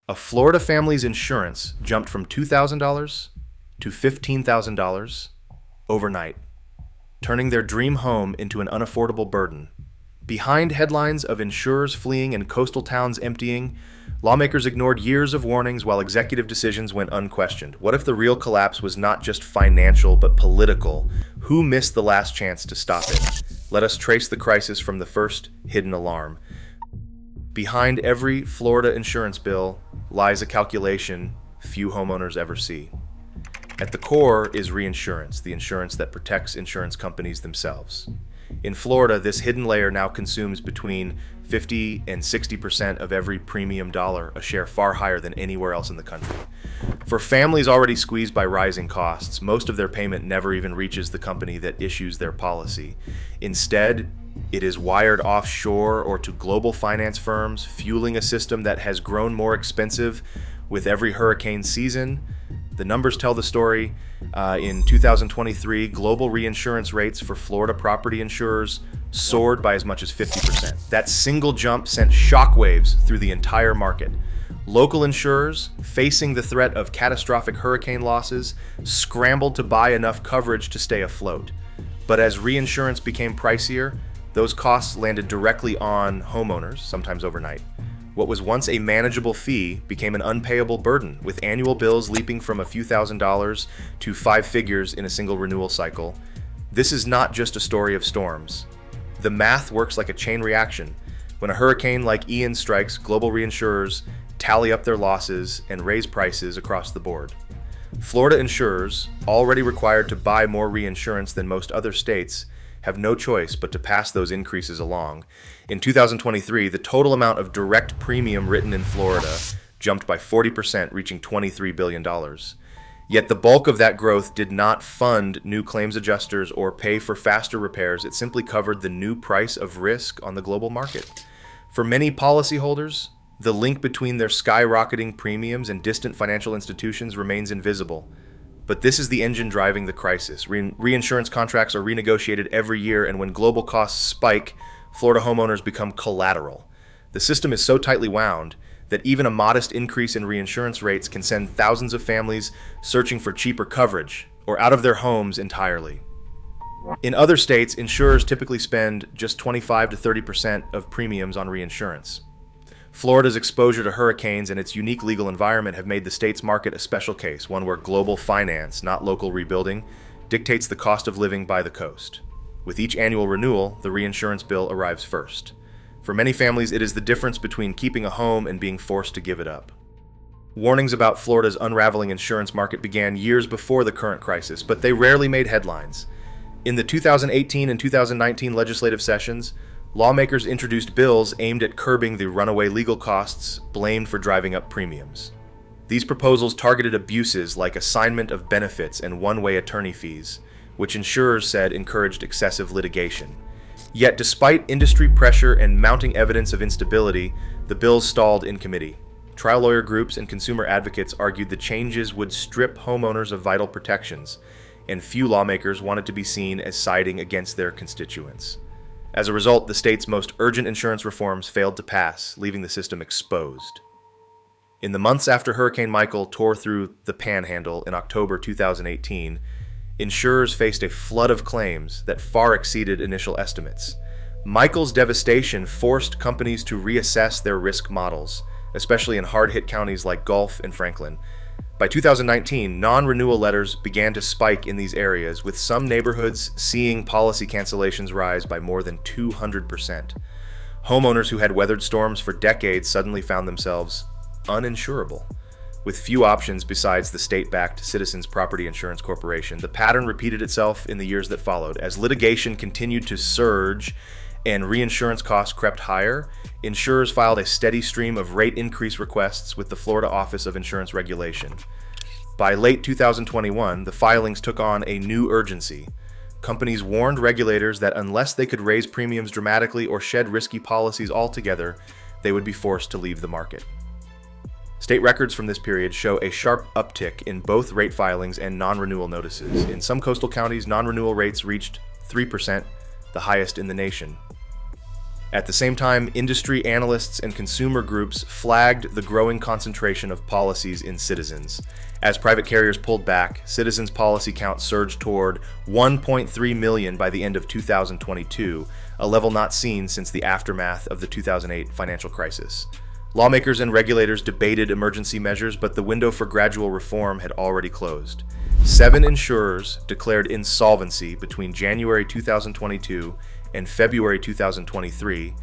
A Florida family's insurance jumped from $2,000 to $15,000 overnight, turning their dream home into an unaffordable burden. Behind headlines of insurers fleeing and coastal towns emptying, lawmakers ignored years of warnings while executive decisions went unquestioned. What if the real collapse was not just financial but political? Who missed the last chance to stop it? Let us trace the crisis from the first hidden alarm. Behind every Florida insurance bill lies a calculation few homeowners ever see. At the core is reinsurance, the insurance that protects insurance companies themselves. In Florida, this hidden layer now consumes between 50 and 60% of every premium dollar, a share far higher than anywhere else in the country. For families already squeezed by rising costs, most of their payment never even reaches the company that issues their policy. Instead, it is wired offshore or to global finance firms, fueling a system that has grown more expensive with every hurricane season. The numbers tell the story. In 2023, global reinsurance rates for Florida property insurers soared by as much as 50%. That single jump sent shockwaves through the entire market. Local insurers, facing the threat of catastrophic hurricane losses, scrambled to buy enough coverage to stay afloat. But as reinsurance became pricier, those costs landed directly on homeowners, sometimes overnight. What was once a manageable fee became an unpayable burden, with annual bills leaping from a few $1,000s to 5 figures in a single renewal cycle. This is not just a story of storms. The math works like a chain reaction. When a hurricane like Ian strikes, global reinsurers tally up their losses and raise prices across the board. Florida insurers, already required to buy more reinsurance than most other states, have no choice but to pass those increases along. In 2023, the total amount of direct premium written in Florida jumped by 40%, reaching $23 billion. Yet the bulk of that growth did not fund new claims adjusters or pay for faster repairs. It simply covered the new price of risk on the global market. For many policyholders, the link between their skyrocketing premiums and distant financial institutions remains invisible. But this is the engine driving the crisis. Reinsurance contracts are renegotiated every year, and when global costs spike, Florida homeowners become collateral. The system is so tightly wound that even a modest increase in reinsurance rates can send thousands of families searching for cheaper coverage or out of their homes entirely. In other states, insurers typically spend just 25 to 30% of premiums on reinsurance. Florida's exposure to hurricanes and its unique legal environment have made the state's market a special case, one where global finance, not local rebuilding, dictates the cost of living by the coast. With each annual renewal, the reinsurance bill arrives first. For many families, it is the difference between keeping a home and being forced to give it up. Warnings about Florida's unraveling insurance market began years before the current crisis, but they rarely made headlines. In the 2018 and 2019 legislative sessions, lawmakers introduced bills aimed at curbing the runaway legal costs blamed for driving up premiums. These proposals targeted abuses like assignment of benefits and one-way attorney fees, which insurers said encouraged excessive litigation. Yet, despite industry pressure and mounting evidence of instability, the bills stalled in committee. Trial lawyer groups and consumer advocates argued the changes would strip homeowners of vital protections, and few lawmakers wanted to be seen as siding against their constituents. As a result, the state's most urgent insurance reforms failed to pass, leaving the system exposed. In the months after Hurricane Michael tore through the Panhandle in October 2018, insurers faced a flood of claims that far exceeded initial estimates. Michael's devastation forced companies to reassess their risk models, especially in hard-hit counties like Gulf and Franklin. By 2019, non-renewal letters began to spike in these areas, with some neighborhoods seeing policy cancellations rise by more than 200%. Homeowners who had weathered storms for decades suddenly found themselves uninsurable. With few options besides the state-backed Citizens Property Insurance Corporation, the pattern repeated itself in the years that followed. As litigation continued to surge and reinsurance costs crept higher, insurers filed a steady stream of rate increase requests with the Florida Office of Insurance Regulation. By late 2021, the filings took on a new urgency. Companies warned regulators that unless they could raise premiums dramatically or shed risky policies altogether, they would be forced to leave the market. State records from this period show a sharp uptick in both rate filings and non-renewal notices. In some coastal counties, non-renewal rates reached 3%, the highest in the nation. At the same time, industry analysts and consumer groups flagged the growing concentration of policies in Citizens. As private carriers pulled back, Citizens' policy count surged toward 1.3 million by the end of 2022, a level not seen since the aftermath of the 2008 financial crisis. Lawmakers and regulators debated emergency measures, but the window for gradual reform had already closed. 7 insurers declared insolvency between January 2022 and February 2023,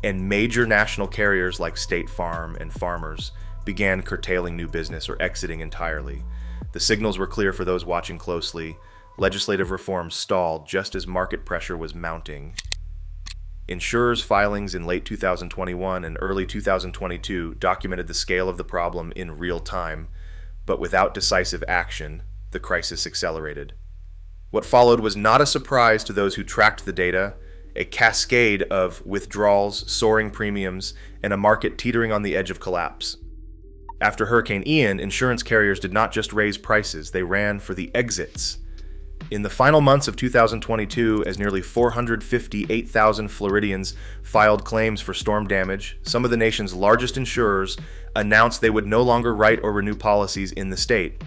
and major national carriers like State Farm and Farmers began curtailing new business or exiting entirely. The signals were clear for those watching closely. Legislative reform stalled just as market pressure was mounting. Insurers' filings in late 2021 and early 2022 documented the scale of the problem in real time, but without decisive action, the crisis accelerated. What followed was not a surprise to those who tracked the data: a cascade of withdrawals, soaring premiums, and a market teetering on the edge of collapse. After Hurricane Ian, insurance carriers did not just raise prices, they ran for the exits. In the final months of 2022, as nearly 458,000 Floridians filed claims for storm damage, some of the nation's largest insurers announced they would no longer write or renew policies in the state.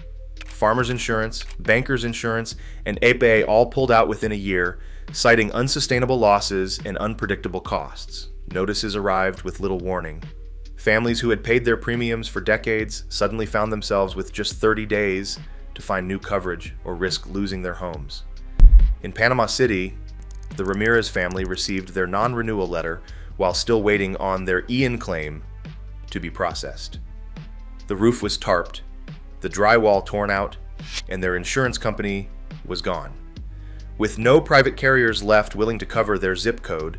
Farmers Insurance, Bankers Insurance, and APA all pulled out within a year, citing unsustainable losses and unpredictable costs. Notices arrived with little warning. Families who had paid their premiums for decades suddenly found themselves with just 30 days to find new coverage or risk losing their homes. In Panama City, the Ramirez family received their non-renewal letter while still waiting on their Ian claim to be processed. The roof was tarped, the drywall torn out, and their insurance company was gone. With no private carriers left willing to cover their zip code,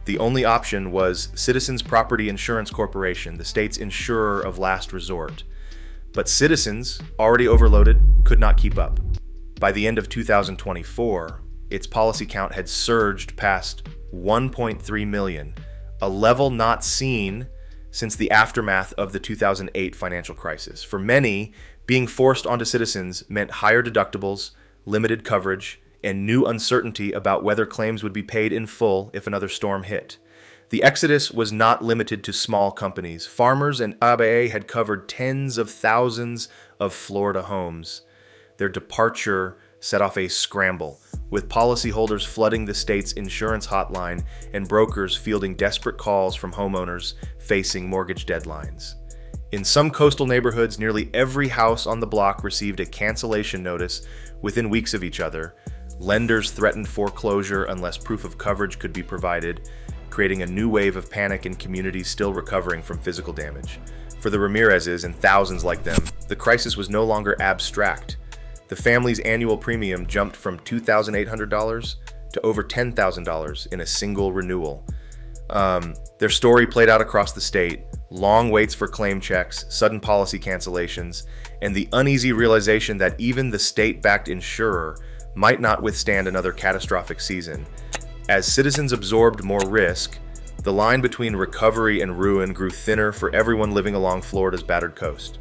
the only option was Citizens Property Insurance Corporation, the state's insurer of last resort. But Citizens, already overloaded, could not keep up. By the end of 2024, its policy count had surged past 1.3 million, a level not seen since the aftermath of the 2008 financial crisis. For many, being forced onto Citizens meant higher deductibles, limited coverage, and new uncertainty about whether claims would be paid in full if another storm hit. The exodus was not limited to small companies. Farmers and ABA had covered tens of thousands of Florida homes. Their departure set off a scramble, with policyholders flooding the state's insurance hotline and brokers fielding desperate calls from homeowners facing mortgage deadlines. In some coastal neighborhoods, nearly every house on the block received a cancellation notice within weeks of each other. Lenders threatened foreclosure unless proof of coverage could be provided, creating a new wave of panic in communities still recovering from physical damage. For the Ramirezes and thousands like them, the crisis was no longer abstract. The family's annual premium jumped from $2,800 to over $10,000 in a single renewal. Their story played out across the state: long waits for claim checks, sudden policy cancellations, and the uneasy realization that even the state-backed insurer might not withstand another catastrophic season. As Citizens absorbed more risk, the line between recovery and ruin grew thinner for everyone living along Florida's battered coast.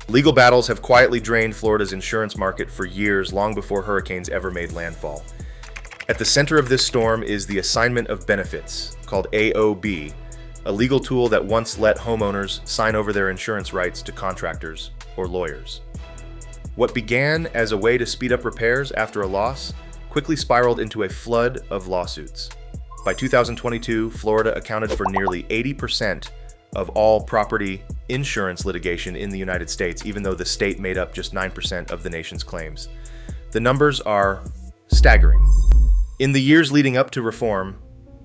Legal battles have quietly drained Florida's insurance market for years, long before hurricanes ever made landfall. At the center of this storm is the assignment of benefits, called AOB, a legal tool that once let homeowners sign over their insurance rights to contractors or lawyers. What began as a way to speed up repairs after a loss quickly spiraled into a flood of lawsuits. By 2022, Florida accounted for nearly 80% of all property insurance litigation in the United States, even though the state made up just 9% of the nation's claims. The numbers are staggering. In the years leading up to reform,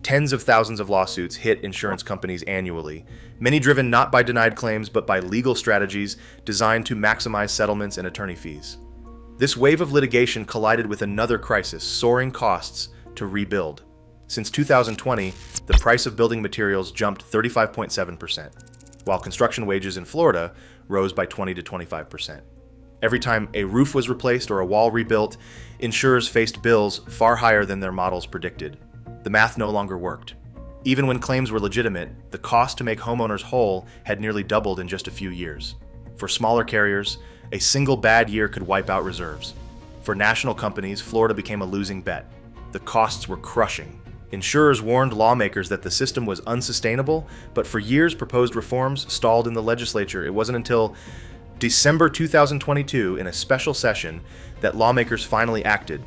tens of thousands of lawsuits hit insurance companies annually, many driven not by denied claims but by legal strategies designed to maximize settlements and attorney fees. This wave of litigation collided with another crisis: soaring costs to rebuild. Since 2020, the price of building materials jumped 35.7%, while construction wages in Florida rose by 20 to 25%. Every time a roof was replaced or a wall rebuilt, insurers faced bills far higher than their models predicted. The math no longer worked. Even when claims were legitimate, the cost to make homeowners whole had nearly doubled in just a few years. For smaller carriers, a single bad year could wipe out reserves. For national companies, Florida became a losing bet. The costs were crushing. Insurers warned lawmakers that the system was unsustainable, but for years proposed reforms stalled in the legislature. It wasn't until December 2022, in a special session, that lawmakers finally acted.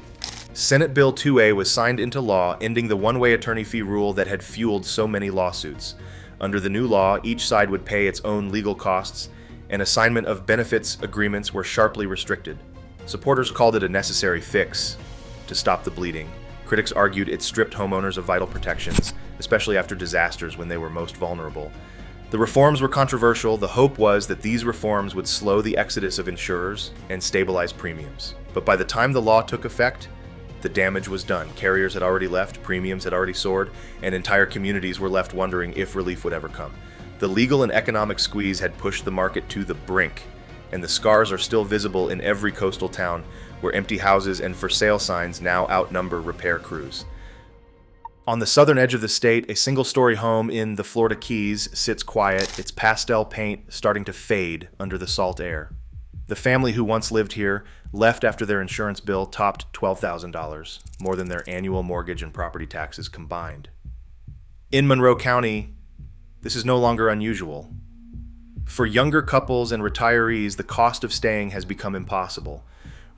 Senate Bill 2A was signed into law, ending the one-way attorney fee rule that had fueled so many lawsuits. Under the new law, each side would pay its own legal costs, and assignment of benefits agreements were sharply restricted. Supporters called it a necessary fix to stop the bleeding. Critics argued it stripped homeowners of vital protections, especially after disasters when they were most vulnerable. The reforms were controversial. The hope was that these reforms would slow the exodus of insurers and stabilize premiums. But by the time the law took effect, the damage was done. Carriers had already left, premiums had already soared, and entire communities were left wondering if relief would ever come. The legal and economic squeeze had pushed the market to the brink, and the scars are still visible in every coastal town where empty houses and for sale signs now outnumber repair crews. On the southern edge of the state, a single-story home in the Florida Keys sits quiet, its pastel paint starting to fade under the salt air. The family who once lived here left after their insurance bill topped $12,000, more than their annual mortgage and property taxes combined. In Monroe County, this is no longer unusual. For younger couples and retirees, the cost of staying has become impossible.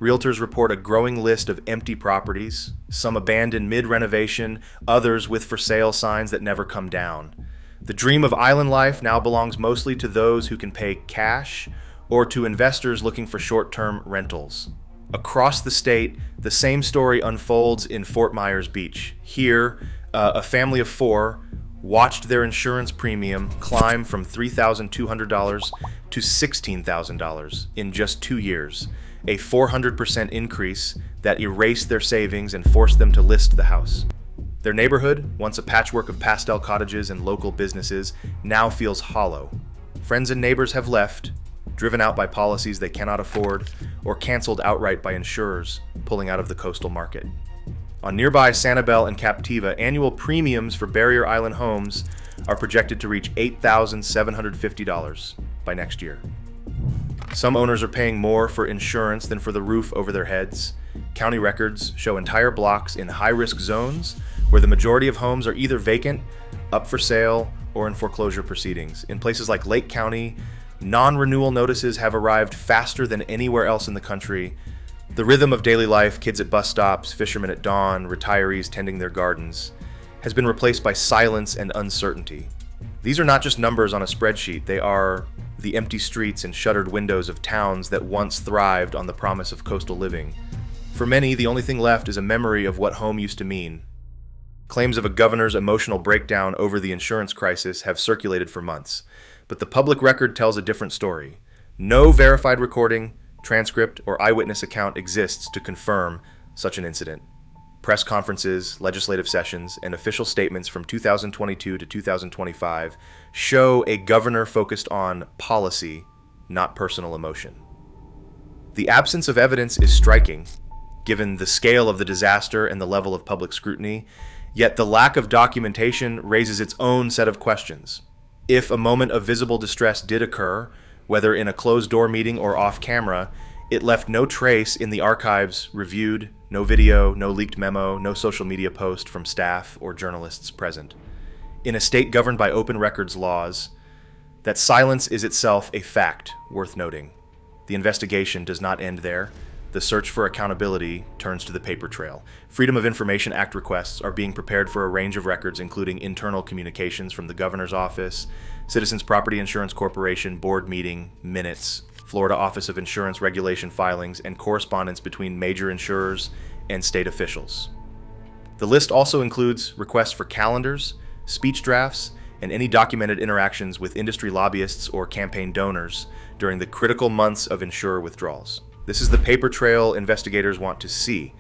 Realtors report a growing list of empty properties, some abandoned mid-renovation, others with for sale signs that never come down. The dream of island life now belongs mostly to those who can pay cash or to investors looking for short-term rentals. Across the state, the same story unfolds in Fort Myers Beach. Here, a family of four watched their insurance premium climb from $3,200 to $16,000 in just 2 years. A 400% increase that erased their savings and forced them to list the house. Their neighborhood, once a patchwork of pastel cottages and local businesses, now feels hollow. Friends and neighbors have left, driven out by policies they cannot afford, or canceled outright by insurers pulling out of the coastal market. On nearby Sanibel and Captiva, annual premiums for Barrier Island homes are projected to reach $8,750 by next year. Some owners are paying more for insurance than for the roof over their heads. County records show entire blocks in high-risk zones where the majority of homes are either vacant, up for sale, or in foreclosure proceedings. In places like Lake County, non-renewal notices have arrived faster than anywhere else in the country. The rhythm of daily life, kids at bus stops, fishermen at dawn, retirees tending their gardens, has been replaced by silence and uncertainty. These are not just numbers on a spreadsheet, they are the empty streets and shuttered windows of towns that once thrived on the promise of coastal living. For many, the only thing left is a memory of what home used to mean. Claims of a governor's emotional breakdown over the insurance crisis have circulated for months, but the public record tells a different story. No verified recording, transcript, or eyewitness account exists to confirm such an incident. Press conferences, legislative sessions, and official statements from 2022 to 2025 show a governor focused on policy, not personal emotion. The absence of evidence is striking, given the scale of the disaster and the level of public scrutiny, yet the lack of documentation raises its own set of questions. If a moment of visible distress did occur, whether in a closed-door meeting or off-camera, it left no trace in the archives reviewed, no video, no leaked memo, no social media post from staff or journalists present. In a state governed by open records laws, that silence is itself a fact worth noting. The investigation does not end there. The search for accountability turns to the paper trail. Freedom of Information Act requests are being prepared for a range of records, including internal communications from the governor's office, Citizens Property Insurance Corporation board meeting minutes, Florida Office of Insurance Regulation filings, and correspondence between major insurers and state officials. The list also includes requests for calendars, speech drafts, and any documented interactions with industry lobbyists or campaign donors during the critical months of insurer withdrawals. This is the paper trail investigators want to see.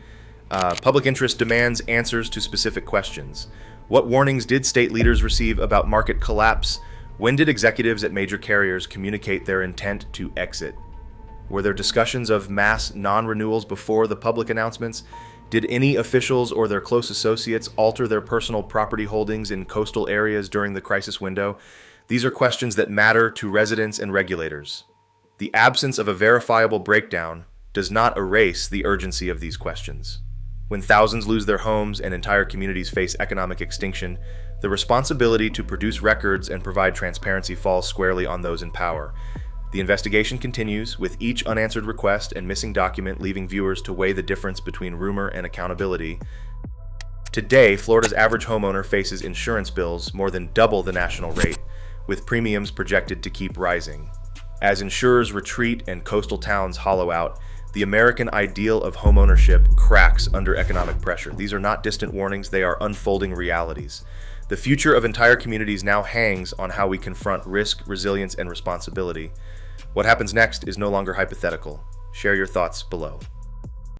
Public interest demands answers to specific questions. What warnings did state leaders receive about market collapse? When did executives at major carriers communicate their intent to exit? Were there discussions of mass non-renewals before the public announcements? Did any officials or their close associates alter their personal property holdings in coastal areas during the crisis window? These are questions that matter to residents and regulators. The absence of a verifiable breakdown does not erase the urgency of these questions. When thousands lose their homes and entire communities face economic extinction, the responsibility to produce records and provide transparency falls squarely on those in power. The investigation continues, with each unanswered request and missing document leaving viewers to weigh the difference between rumor and accountability. Today, Florida's average homeowner faces insurance bills more than double the national rate, with premiums projected to keep rising. As insurers retreat and coastal towns hollow out, the American ideal of homeownership cracks under economic pressure. These are not distant warnings, they are unfolding realities. The future of entire communities now hangs on how we confront risk, resilience, and responsibility. What happens next is no longer hypothetical. Share your thoughts below.